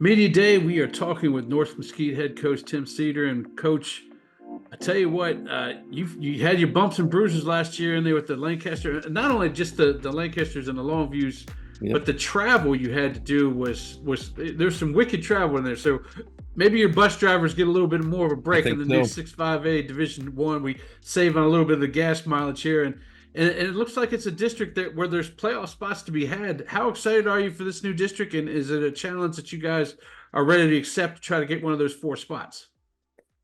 Media Day, we are talking with North Mesquite head coach Tim Seder. And coach, I tell you what, you had your bumps and bruises last year in there with the Lancaster. Not only just the Lancasters and the Longviews, Yep, but the travel you had to do was there's some wicked travel in there. So maybe your bus drivers get a little bit more of a I break in think the new so. 6-5A Division One. We save on a little bit of the gas mileage here, and it looks like it's a district that where there's playoff spots to be had. How excited are you for this new district, and is it a challenge that you guys are ready to accept to try to get one of those four spots?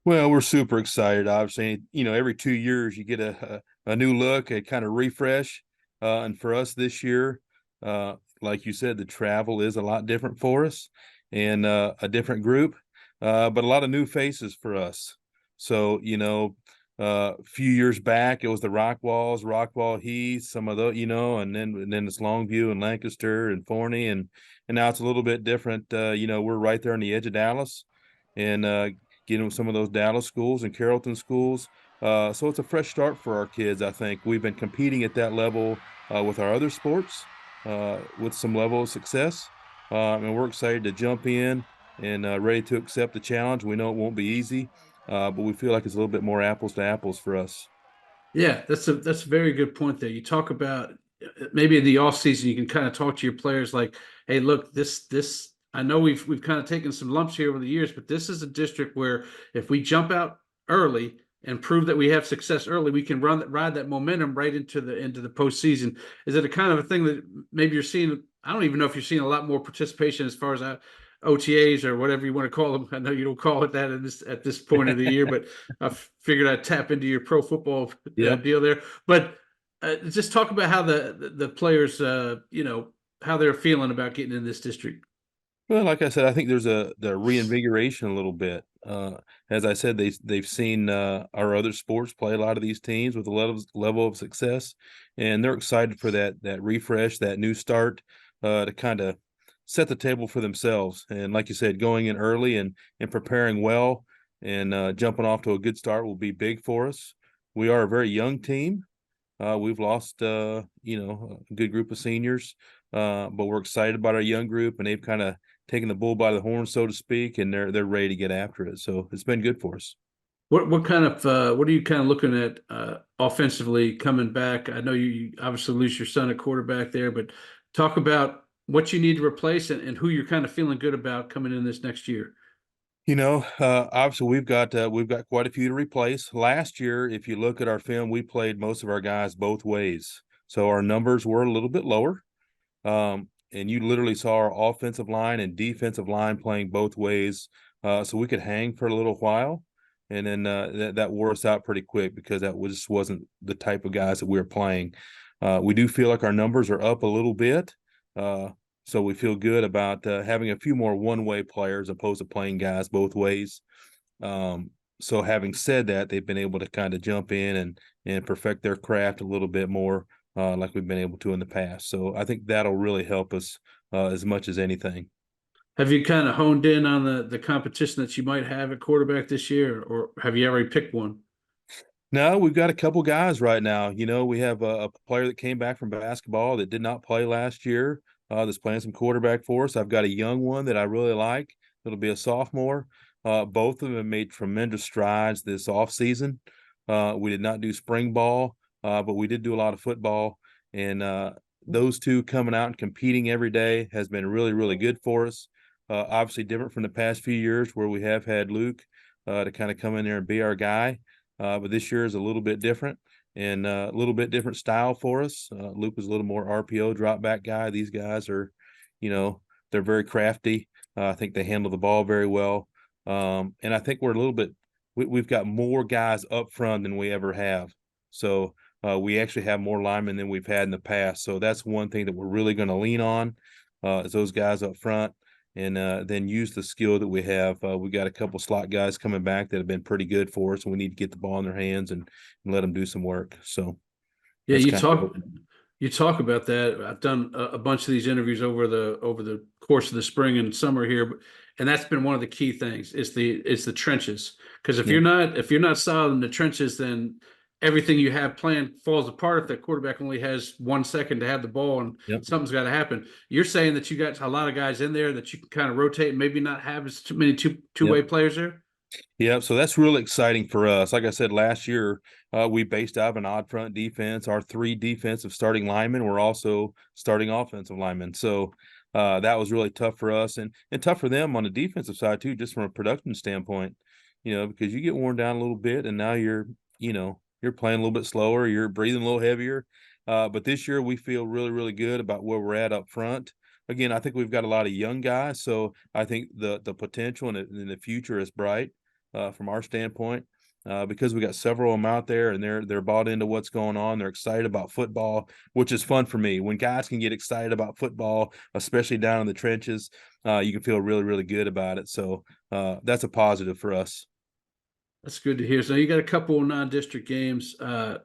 Well, we're super excited. Obviously, every 2 years you get a new look, a kind of refresh. And for us this year, like you said, the travel is a lot different for us and a different group, but a lot of new faces for us. So, a few years back it was the Rockwall Heath, some of those, and then it's Longview and Lancaster and Forney, and now it's a little bit different. We're right there on the edge of Dallas, and getting some of those Dallas schools and Carrollton schools. So it's a fresh start for our kids. I think we've been competing at that level with our other sports with some level of success, and we're excited to jump in and ready to accept the challenge. We know it won't be easy, but we feel like it's a little bit more apples to apples for us. Yeah, that's a very good point there. You talk about maybe in the off season you can kind of talk to your players like, hey, look, this I know we've kind of taken some lumps here over the years, but this is a district where if we jump out early and prove that we have success early, we can ride that momentum right into the postseason. Is it a kind of a thing that maybe you're seeing? I don't even know if you're seeing a lot more participation as far as OTAs or whatever you want to call them. I know you don't call it that at this point of the year, but I figured I'd tap into your pro football Yep. deal there. But just talk about how the players, how they're feeling about getting in this district. Well, like I said, I think there's the reinvigoration a little bit. As I said, they've seen our other sports play a lot of these teams with a level of success, and they're excited for that refresh, that new start, to kind of set the table for themselves. And like you said, going in early and preparing well and jumping off to a good start will be big for us. We are a very young team. We've lost, a good group of seniors, but we're excited about our young group, and they've kind of taking the bull by the horn, so to speak, and they're ready to get after it. So it's been good for us. What kind of what are you kind of looking at offensively coming back? I know you obviously lose your son at quarterback there, but talk about what you need to replace and who you're kind of feeling good about coming in this next year. Obviously we've got quite a few to replace. Last year, if you look at our film, we played most of our guys both ways, so our numbers were a little bit lower. And you literally saw our offensive line and defensive line playing both ways, so we could hang for a little while, and then that wore us out pretty quick because just wasn't the type of guys that we were playing. We do feel like our numbers are up a little bit, uh, so we feel good about having a few more one-way players opposed to playing guys both ways. So having said that, they've been able to kind of jump in and perfect their craft a little bit more, like we've been able to in the past. So I think that'll really help us as much as anything. Have you kind of honed in on the competition that you might have at quarterback this year, or have you already picked one? No, we've got a couple guys right now. We have a player that came back from basketball that did not play last year, that's playing some quarterback for us. I've got a young one that I really like. It'll be a sophomore. Both of them have made tremendous strides this offseason. We did not do spring ball, but we did do a lot of football. And those two coming out and competing every day has been really, really good for us. Obviously, different from the past few years where we have had Luke to kind of come in there and be our guy. But this year is a little bit different and a little bit different style for us. Luke was a little more RPO drop back guy. These guys are, they're very crafty. I think they handle the ball very well. And I think we're a little bit, we've got more guys up front than we ever have. So we actually have more linemen than we've had in the past. So that's one thing that we're really going to lean on, is those guys up front, and then use the skill that we have. We got a couple slot guys coming back that have been pretty good for us, and we need to get the ball in their hands and let them do some work. So Yeah, that's you kind of talk you talk about that. I've done a bunch of these interviews over the course of the spring and summer here, and that's been one of the key things is the trenches. Because if yeah. you're not solid in the trenches, then everything you have planned falls apart if that quarterback only has 1 second to have the ball and Yep. something's got to happen. You're saying that you got a lot of guys in there that you can kind of rotate and maybe not have as too many two-way Yep. players there? Yeah, so that's really exciting for us. Like I said, last year we based out of an odd front defense. Our 3 defensive starting linemen were also starting offensive linemen. So that was really tough for us and tough for them on the defensive side too, just from a production standpoint. Because you get worn down a little bit, and now you're playing a little bit slower, you're breathing a little heavier. But this year we feel really, really good about where we're at up front. Again, I think we've got a lot of young guys, so I think the potential in the future is bright. From our standpoint, because we got several of them out there and they're bought into what's going on. They're excited about football, which is fun for me. When guys can get excited about football, especially down in the trenches, you can feel really, really good about it. So that's a positive for us. That's good to hear. So you got a couple of non-district games. Mhm.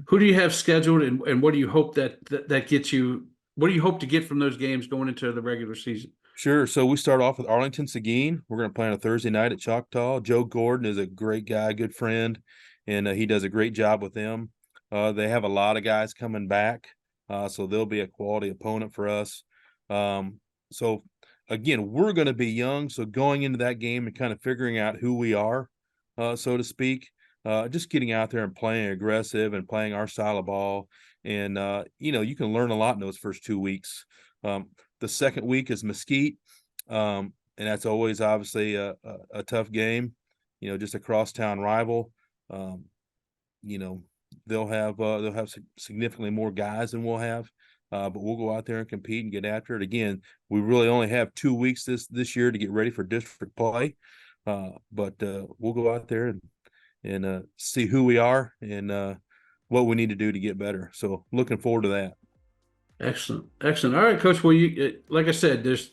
Who do you have scheduled, and what do you hope that gets you? What do you hope to get from those games going into the regular season? Sure. So we start off with Arlington Seguin. We're going to play on a Thursday night at Choctaw. Joe Gordon is a great guy, good friend, and he does a great job with them. They have a lot of guys coming back, so they'll be a quality opponent for us. So again, we're going to be young, so going into that game and kind of figuring out who we are, so to speak, just getting out there and playing aggressive and playing our style of ball. And you can learn a lot in those first 2 weeks. The second week is Mesquite, and that's always obviously a tough game, just a crosstown rival. You know, they'll have significantly more guys than we'll have, but we'll go out there and compete and get after it. Again, we really only have 2 weeks this year to get ready for district play, but we'll go out there and see who we are and what we need to do to get better. So looking forward to that. Excellent, excellent. All right, Coach. Well, like I said, there's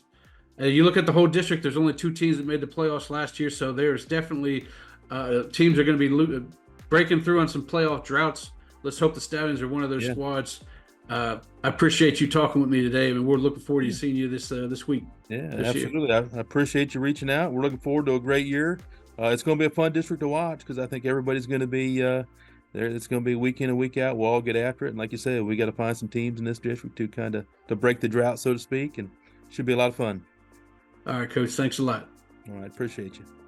you look at the whole district. There's only 2 teams that made the playoffs last year, so there's definitely teams are going to be breaking through on some playoff droughts. Let's hope the Stallions are one of those Yeah. squads. I appreciate you talking with me today. I mean, we're looking forward to seeing you this week. Yeah, This year. absolutely. I appreciate you reaching out. We're looking forward to a great year. It's going to be a fun district to watch because I think everybody's going to be there. It's going to be week in and week out. We'll all get after it. And like you said, we got to find some teams in this district to kind of to break the drought, so to speak. And should be a lot of fun. All right, Coach. Thanks a lot. All right. Appreciate you.